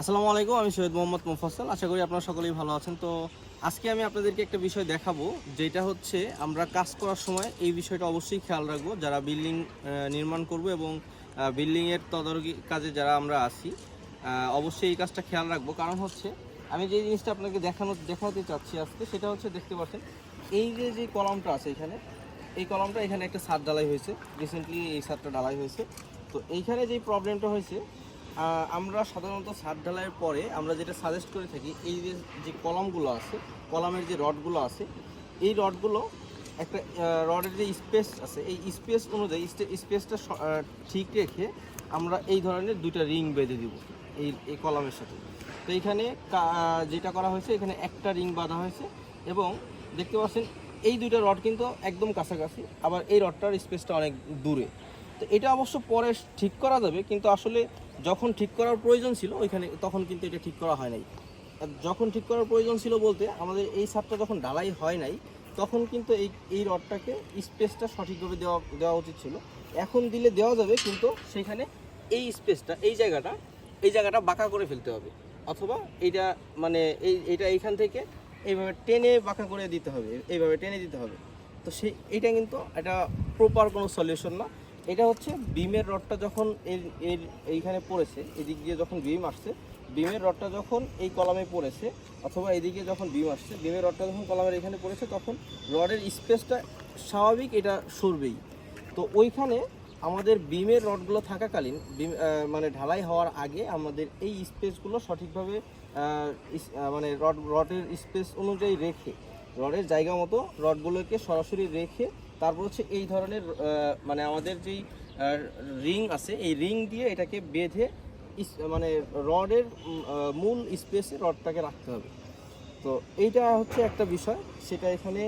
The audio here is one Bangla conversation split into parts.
আসসালামু আলাইকুম, আমি সৈয়দ মোহাম্মদ মুফাজ্জল। আশা করি আপনারা সকলেই ভালো আছেন। তো আজকে আমি আপনাদেরকে একটা বিষয় দেখাবো, যেটা হচ্ছে আমরা কাজ করার সময় এই বিষয়টা অবশ্যই খেয়াল রাখবো। যারা বিল্ডিং নির্মাণ করব এবং বিল্ডিংয়ের তদারকি কাজে যারা আমরা আছি, অবশ্যই এই কাজটা খেয়াল রাখবো। কারণ হচ্ছে আমি যে জিনিসটা আপনাকে দেখাতে চাচ্ছি আজকে, সেটা হচ্ছে দেখতে পাচ্ছেন এই যে কলামটা আছে এখানে, এই কলামটা এখানে একটা ছাদ ঢালাই হয়েছে। রিসেন্টলি এই ছাদটা ঢালাই হয়েছে। তো এইখানে যেই প্রবলেমটা হয়েছে, আমরা সাধারণত ছাদ ঢালাইয়ের পরে আমরা যেটা সাজেস্ট করে থাকি, এই যে কলামগুলো আছে, কলামের যে রডগুলো আছে, এই রডগুলো একটা রডের যে স্পেস আছে, এই স্পেস অনুযায়ী স্পেসটা ঠিক রেখে আমরা এই ধরনের দুইটা রিং বেঁধে দিব এই কলামের সাথে। তো এইখানে যেটা করা হয়েছে, এখানে একটা রিং বাঁধা হয়েছে এবং দেখতে পাচ্ছেন এই দুইটা রড কিন্তু একদম কাছাকাছি, আবার এই রডটার স্পেসটা অনেক দূরে। তো এটা অবশ্য পরে ঠিক করা যাবে, কিন্তু আসলে যখন ঠিক করার প্রয়োজন ছিল ওইখানে, তখন কিন্তু এটা ঠিক করা হয় নাই। যখন ঠিক করার প্রয়োজন ছিল বলতে, আমাদের এই ছাদটা যখন ঢালাই হয় নাই, তখন কিন্তু এই রডটাকে স্পেসটা সঠিকভাবে দেওয়া উচিত ছিল। এখন দিলে দেওয়া যাবে, কিন্তু সেখানে এই স্পেসটা, এই জায়গাটা বাঁকা করে ফেলতে হবে, অথবা এইটা মানে এইটা এইখান থেকে এইভাবে টেনে বাঁকা করে দিতে হবে, এইভাবে টেনে দিতে হবে। তো এইটা কিন্তু এটা প্রপার কোনো সলিউশন না। এটা হচ্ছে বিমের রডটা যখন এইখানে পড়েছে, এদিক দিয়ে যখন বিম আসছে, বিমের রডটা যখন এই কলামে পড়েছে, অথবা এদিকে যখন বিম আসছে, বিমের রডটা যখন কলামের এখানে পড়েছে, তখন রডের স্পেসটা স্বাভাবিক এটা সরবেই। তো ওইখানে আমাদের বিমের রডগুলো থাকাকালীন মানে ঢালাই হওয়ার আগে আমাদের এই স্পেসগুলো সঠিকভাবে মানে রডের স্পেস অনুযায়ী রেখে, রডের জায়গা মতো রডগুলোকে সরাসরি রেখে, তারপর হচ্ছে এই ধরনের মানে আমাদের যেই রিং আছে, এই রিং দিয়ে এটাকে বেঁধে মানে রডের মূল স্পেসে রডটাকে রাখতে হবে। তো এইটা হচ্ছে একটা বিষয়, সেটা এখানে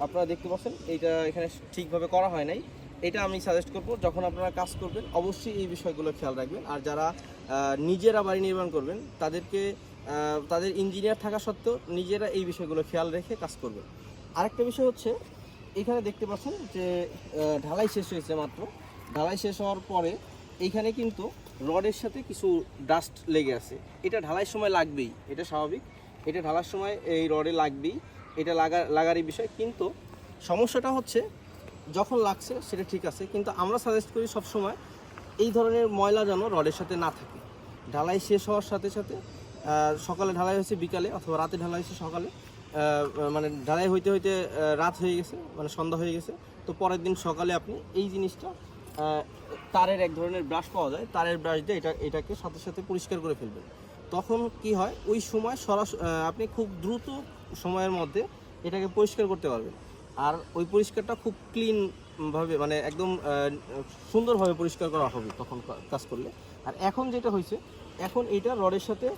আপনারা দেখতে পাচ্ছেন এইটা এখানে ঠিকভাবে করা হয় নাই। এটা আমি সাজেস্ট করব, যখন আপনারা কাজ করবেন অবশ্যই এই বিষয়গুলো খেয়াল রাখবেন। আর যারা নিজেরা বাড়ি নির্মাণ করবেন, তাদের ইঞ্জিনিয়ার থাকা সত্ত্বেও নিজেরা এই বিষয়গুলো খেয়াল রেখে কাজ করবেন। আরেকটা বিষয় হচ্ছে, এখানে দেখতে পাচ্ছেন যে ঢালাই শেষ হয়েছে মাত্র। ঢালাই শেষ হওয়ার পরে এইখানে কিন্তু রডের সাথে কিছু ডাস্ট লেগে আছে। এটা ঢালাইয়ের সময় লাগবেই, এটা স্বাভাবিক। এটা ঢালার সময় এই রডে লাগবেই, এটা লাগারই বিষয়। কিন্তু সমস্যাটা হচ্ছে, যখন লাগছে সেটা ঠিক আছে, কিন্তু আমরা সাজেস্ট করি সবসময় এই ধরনের ময়লা যেন রডের সাথে না থাকে। ঢালাই শেষ হওয়ার সাথে সাথে, সকালে ঢালাই হয়েছে বিকালে, অথবা রাতে ঢালাই হয়েছে সকালে, মানে ঢালাই হইতে হইতে রাত হয়ে গেছে, মানে সন্ধ্যা হয়ে গেছে, তো পরের দিন সকালে আপনি এই জিনিসটা, তারের এক ধরনের ব্রাশ পাওয়া যায়, তারের ব্রাশ দিয়ে এটাকে সাথে সাথে পরিষ্কার করে ফেলবেন। তখন কি হয়, ওই সময় আপনি খুব দ্রুত সময়ের মধ্যে এটাকে পরিষ্কার করতে পারবেন। আর ওই পরিষ্কারটা খুব ক্লিনভাবে, মানে একদম সুন্দরভাবে পরিষ্কার করা হবে তখন কাজ করলে। আর এখন যেটা হয়েছে, এখন এটা রডের সাথে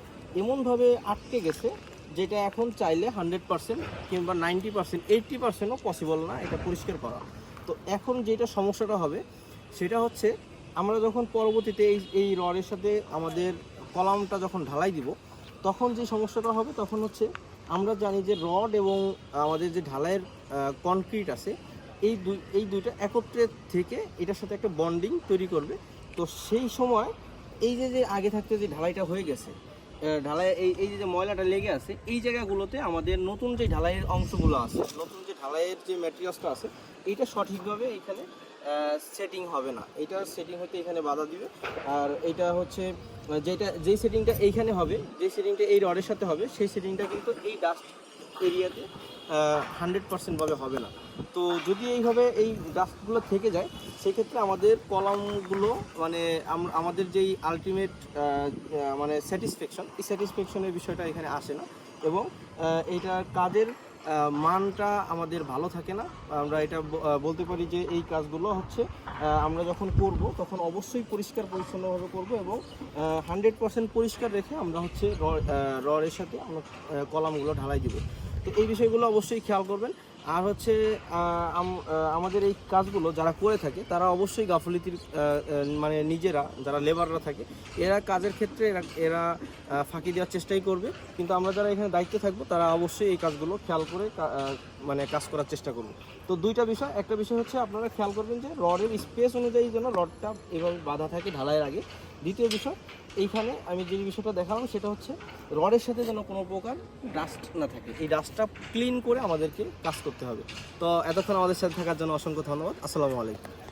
এমনভাবে আটকে গেছে, যেটা এখন চাইলে 100% কিংবা 90%, 80%ও পসিবল না এটা পরিষ্কার করা। তো এখন যেটা সমস্যাটা হবে, সেটা হচ্ছে আমরা যখন পরবর্তীতে এই রডের সাথে আমাদের কলামটা যখন ঢালাই দিব, তখন যে সমস্যাটা হবে, তখন হচ্ছে আমরা জানি যে রড এবং আমাদের যে ঢালাইয়ের কনক্রিট আছে, এই দুইটা একত্রে থেকে এটার সাথে একটা বন্ডিং তৈরি করবে। তো সেই সময় এই যে আগে থাকতে যে ঢালাইটা হয়ে গেছে, ঢালাই এই যে ময়লাটা লেগে আছে, এই জায়গাগুলোতে আমাদের নতুন যে ঢালাইয়ের অংশগুলো আছে, নতুন যে ঢালাইয়ের যে ম্যাটেরিয়ালসটা আছে, এইটা সঠিকভাবে এখানে সেটিং হবে না। এইটা সেটিং হতে এখানে বাধা দিবে। আর এইটা হচ্ছে যেই সেটিংটা এইখানে হবে, যে সেটিংটা এই রডের সাথে হবে, সেই সেটিংটা কিন্তু এই ডাস্ট এরিয়াতে 100% হবে না। তো যদি এইভাবে এই ডাস্টগুলো থেকে যায়, সেক্ষেত্রে আমাদের কলামগুলো, মানে আমাদের যেই আলটিমেট মানে স্যাটিসফ্যাকশন, এই স্যাটিসফ্যাকশনের বিষয়টা এখানে আসে না, এবং এইটার কাজের মানটা আমাদের ভালো থাকে না। আমরা এটা বলতে পারি যে এই কাজগুলো হচ্ছে আমরা যখন করব, তখন অবশ্যই পরিষ্কার পরিচ্ছন্নভাবে করব, এবং 100% পরিষ্কার রেখে আমরা হচ্ছে রডের সাথে আমরা কলামগুলো ঢালাই দেব। তো এই বিষয়গুলো অবশ্যই খেয়াল করবেন। আর হচ্ছে আমাদের এই কাজগুলো যারা করে থাকে, তারা অবশ্যই গাফিলতির মানে নিজেরা যারা লেবাররা থাকে, এরা কাজের ক্ষেত্রে এরা ফাঁকি দেওয়ার চেষ্টাই করবে। কিন্তু আমরা যারা এখানে দায়িত্বে থাকবো, তারা অবশ্যই এই কাজগুলো খেয়াল করে মানে কাজ করার চেষ্টা করবো। তো দুইটা বিষয়, একটা বিষয় হচ্ছে আপনারা খেয়াল করবেন যে রডের স্পেস অনুযায়ী যেন রডটা এভাবে বাঁধা থাকে ঢালাইয়ের আগে। দ্বিতীয় বিষয়, এইখানে আমি যে বিষয়টা দেখালাম সেটা হচ্ছে রডের সাথে যেন কোনো প্রকার ডাস্ট না থাকে, এই ডাস্টটা ক্লিন করে আমাদেরকে কাজ করতে হবে। তো এতক্ষণ আমাদের সাথে থাকার জন্য অসংখ্য ধন্যবাদ। আসসালামু আলাইকুম।